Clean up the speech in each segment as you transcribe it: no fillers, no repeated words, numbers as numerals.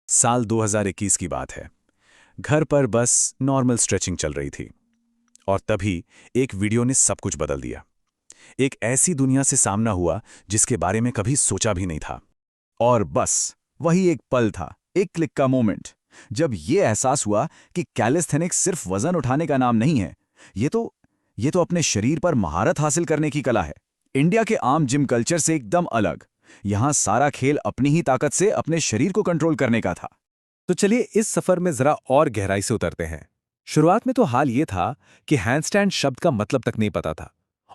साल 2021 की बात है। घर पर बस नॉर्मल स्ट्रेचिंग चल रही थी और तभी एक वीडियो ने सब कुछ बदल दिया। एक ऐसी दुनिया से सामना हुआ जिसके बारे में कभी सोचा भी नहीं था। और बस वही एक पल था, एक क्लिक का मोमेंट, जब ये एहसास हुआ कि कैलिस्थेनिक्स सिर्फ वजन उठाने का नाम नहीं है। ये तो ये तो अपने शरीर पर महारत हासिल करने की कला है। इंडिया के आम जिम कल्चर से एकदम अलग। यहाँ सारा खेल अपनी ही ताकत से अपने शरीर को कंट्रोल करने का था। तो चलिए इस सफर में जरा और गहराई से उतरते हैं। शुरुआत में तो हाल ये था कि हैंडस्टैंड शब्द का मतलब तक नहीं पता था,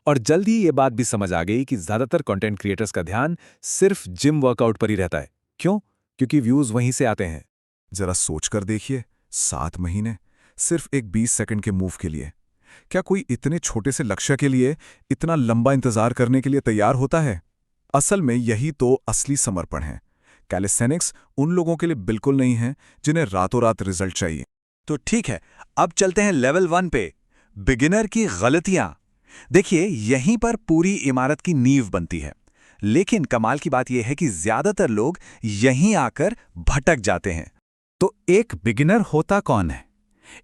और जल्द ही ये बात भी समझ आ गई कि ज्यादातर कंटेंट क्रिएटर्स का ध्यान सिर्फ जिम वर्कआउट पर ही रहता है। क्यों? क्योंकि व्यूज वहीं से आते हैं। जरा सोचकर देखिए, 7 महीने सिर्फ एक 20 सेकंड के मूव के लिए। क्या कोई इतने छोटे से लक्ष्य के लिए इतना लंबा इंतजार करने के लिए तैयार होता है? असल में यही तो असली समर्पण है। कैलिस्थेनिक्स उन लोगों के लिए बिल्कुल नहीं है जिन्हें रातों रात रिजल्ट चाहिए। तो ठीक है, अब चलते हैं लेवल 1 पे, बिगिनर की गलतियां। देखिए, यहीं पर पूरी इमारत की नींव बनती है। लेकिन कमाल की बात यह है कि ज्यादातर लोग यहीं आकर भटक जाते हैं। तो एक बिगिनर होता कौन है?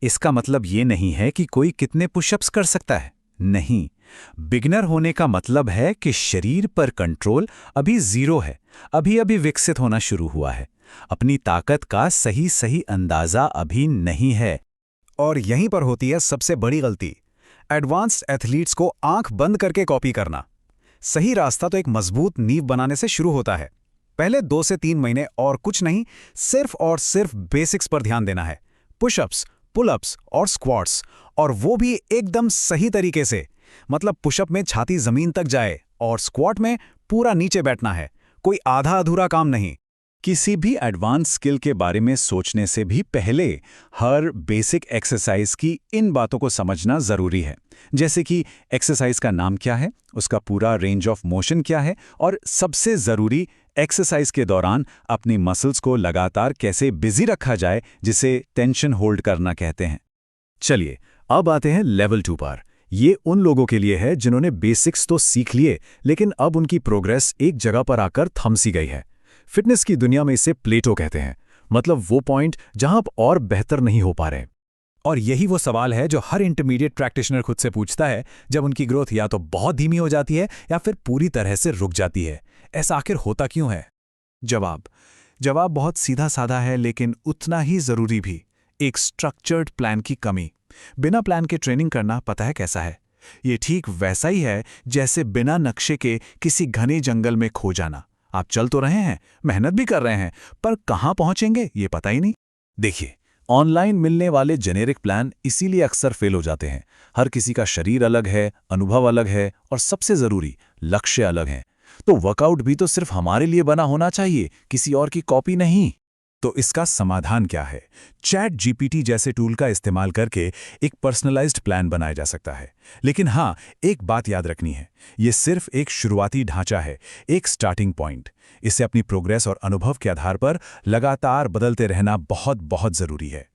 इसका मतलब ये नहीं है कि कोई कितने पुशअप्स कर सकता है। नहीं, बिगिनर होने का मतलब है कि शरीर पर कंट्रोल अभी जीरो है, अभी अभी विकसित होना शुरू हुआ है। अपनी ताकत का सही सही अंदाजा अभी नहीं है। और यहीं पर होती है सबसे बड़ी गलती, एडवांस्ड एथलीट्स को आंख बंद करके कॉपी करना। सही रास्ता तो एक मजबूत नींव बनाने से शुरू होता है। पहले 2 से 3 महीने और कुछ नहीं, सिर्फ और सिर्फ बेसिक्स पर ध्यान देना है। पुशअप्स, पुलअप्स और स्क्वाट्स, और वो भी एकदम सही तरीके से। मतलब पुशअप में छाती जमीन तक जाए और स्क्वाट में पूरा नीचे बैठना है। कोई आधा अधूरा काम नहीं। किसी भी एडवांस स्किल के बारे में सोचने से भी पहले हर बेसिक एक्सरसाइज की इन बातों को समझना जरूरी है। जैसे कि एक्सरसाइज का नाम क्या है, उसका पूरा रेंज ऑफ मोशन क्या है, और सबसे जरूरी, एक्सरसाइज के दौरान अपनी मसल्स को लगातार कैसे बिजी रखा जाए, जिसे टेंशन होल्ड करना कहते हैं। चलिए अब आते हैं लेवल 2 पर। ये उन लोगों के लिए है जिन्होंने बेसिक्स तो सीख लिए, लेकिन अब उनकी प्रोग्रेस एक जगह पर आकर थम सी गई है। फिटनेस की दुनिया में इसे प्लेटो कहते हैं, मतलब वो पॉइंट जहां आप और बेहतर नहीं हो पा रहे। और यही वो सवाल है जो हर इंटरमीडिएट प्रैक्टिशनर खुद से पूछता है, जब उनकी ग्रोथ या तो बहुत धीमी हो जाती है या फिर पूरी तरह से रुक जाती है। ऐसा आखिर होता क्यों है? जवाब बहुत सीधा साधा है, लेकिन उतना ही जरूरी भी। एक स्ट्रक्चर्ड प्लान की कमी। बिना प्लान के ट्रेनिंग करना पता है कैसा है? ये ठीक वैसा ही है जैसे बिना नक्शे के किसी घने जंगल में खो जाना। आप चल तो रहे हैं, मेहनत भी कर रहे हैं, पर कहां पहुंचेंगे ये पता ही नहीं। देखिए, ऑनलाइन मिलने वाले जेनेरिक प्लान इसीलिए अक्सर फेल हो जाते हैं। हर किसी का शरीर अलग है, अनुभव अलग है, और सबसे जरूरी, लक्ष्य अलग है। तो वर्कआउट भी तो सिर्फ हमारे लिए बना होना चाहिए, किसी और की कॉपी नहीं। तो इसका समाधान क्या है? चैट जीपीटी जैसे टूल का इस्तेमाल करके एक पर्सनलाइज्ड प्लान बनाया जा सकता है। लेकिन हाँ, एक बात याद रखनी है, ये सिर्फ एक शुरुआती ढांचा है, एक स्टार्टिंग पॉइंट। इसे अपनी प्रोग्रेस और अनुभव के आधार पर लगातार बदलते रहना बहुत बहुत जरूरी है।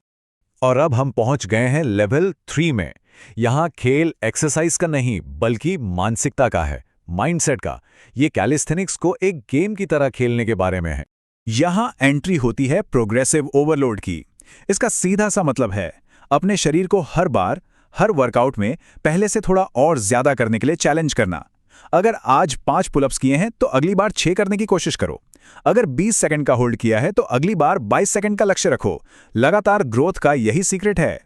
और अब हम पहुंच गए हैं लेवल 3 में। यहां खेल एक्सरसाइज का नहीं, बल्कि मानसिकता का है, माइंडसेट का। ये कैलिस्थेनिक्स को एक गेम की तरह खेलने के बारे में है। यहां एंट्री होती है प्रोग्रेसिव ओवरलोड की। इसका सीधा सा मतलब है अपने शरीर को हर बार, हर वर्कआउट में पहले से थोड़ा और ज्यादा करने के लिए चैलेंज करना। अगर आज 5 पुलअप्स किए हैं तो अगली बार 6 करने की कोशिश करो। अगर 20 सेकंड का होल्ड किया है तो अगली बार 22 सेकंड का लक्ष्य रखो। लगातार ग्रोथ का यही सीक्रेट है।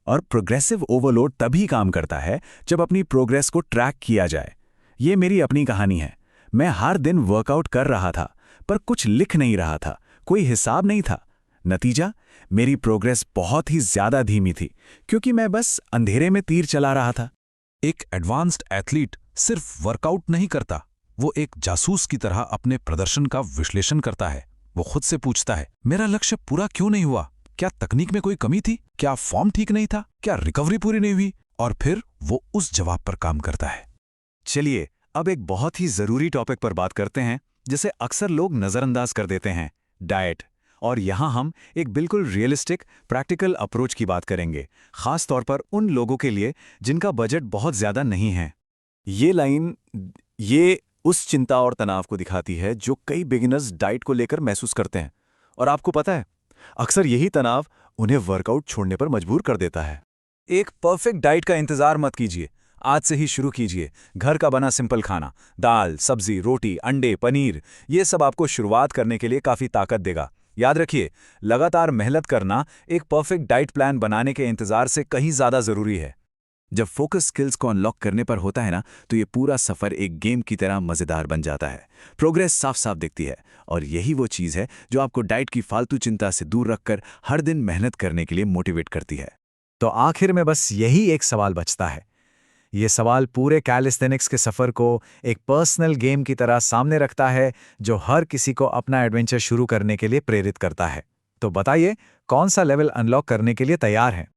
और प्रोग्रेसिव ओवरलोड तभी काम करता है जब अपनी प्रोग्रेस को ट्रैक किया जाए। ये मेरी अपनी कहानी है। मैं हर दिन वर्कआउट कर रहा था, पर कुछ लिख नहीं रहा था, कोई हिसाब नहीं था। नतीजा, मेरी प्रोग्रेस बहुत ही ज्यादा धीमी थी, क्योंकि मैं बस अंधेरे में तीर चला रहा था। एक एडवांस्ड एथलीट सिर्फ वर्कआउट नहीं करता, वो एक जासूस की तरह अपने प्रदर्शन का विश्लेषण करता है। वो खुद से पूछता है, मेरा लक्ष्य पूरा क्यों नहीं हुआ? क्या तकनीक में कोई कमी थी? क्या फॉर्म ठीक नहीं था? क्या रिकवरी पूरी नहीं हुई? और फिर वो उस जवाब पर काम करता है। चलिए अब एक बहुत ही जरूरी टॉपिक पर बात करते हैं, जिसे अक्सर लोग नजरअंदाज कर देते हैं, डाइट। और यहां हम एक बिल्कुल रियलिस्टिक, प्रैक्टिकल अप्रोच की बात करेंगे, खास तौर पर उन लोगों के लिए जिनका बजट बहुत ज्यादा नहीं है। ये लाइन ये उस चिंता और तनाव को दिखाती है जो कई बिगिनर्स डाइट को लेकर महसूस करते हैं। और आपको पता है, अक्सर यही तनाव उन्हें वर्कआउट छोड़ने पर मजबूर कर देता है। एक परफेक्ट डाइट का इंतजार मत कीजिए। आज से ही शुरू कीजिए। घर का बना सिंपल खाना, दाल, सब्जी, रोटी, अंडे, पनीर, ये सब आपको शुरुआत करने के लिए काफ़ी ताकत देगा। याद रखिए, लगातार मेहनत करना एक परफेक्ट डाइट प्लान बनाने के इंतजार से कहीं ज़्यादा ज़रूरी है। जब फोकस स्किल्स को अनलॉक करने पर होता है ना, तो ये पूरा सफ़र एक गेम की तरह मज़ेदार बन जाता है। प्रोग्रेस साफ साफ दिखती है, और यही वो चीज़ है जो आपको डाइट की फालतू चिंता से दूर रखकर हर दिन मेहनत करने के लिए मोटिवेट करती है। तो आखिर में बस यही एक सवाल बचता है। ये सवाल पूरे कैलिस्थेनिक्स के सफ़र को एक पर्सनल गेम की तरह सामने रखता है, जो हर किसी को अपना एडवेंचर शुरू करने के लिए प्रेरित करता है। तो बताइए, कौन सा लेवल अनलॉक करने के लिए तैयार हैं?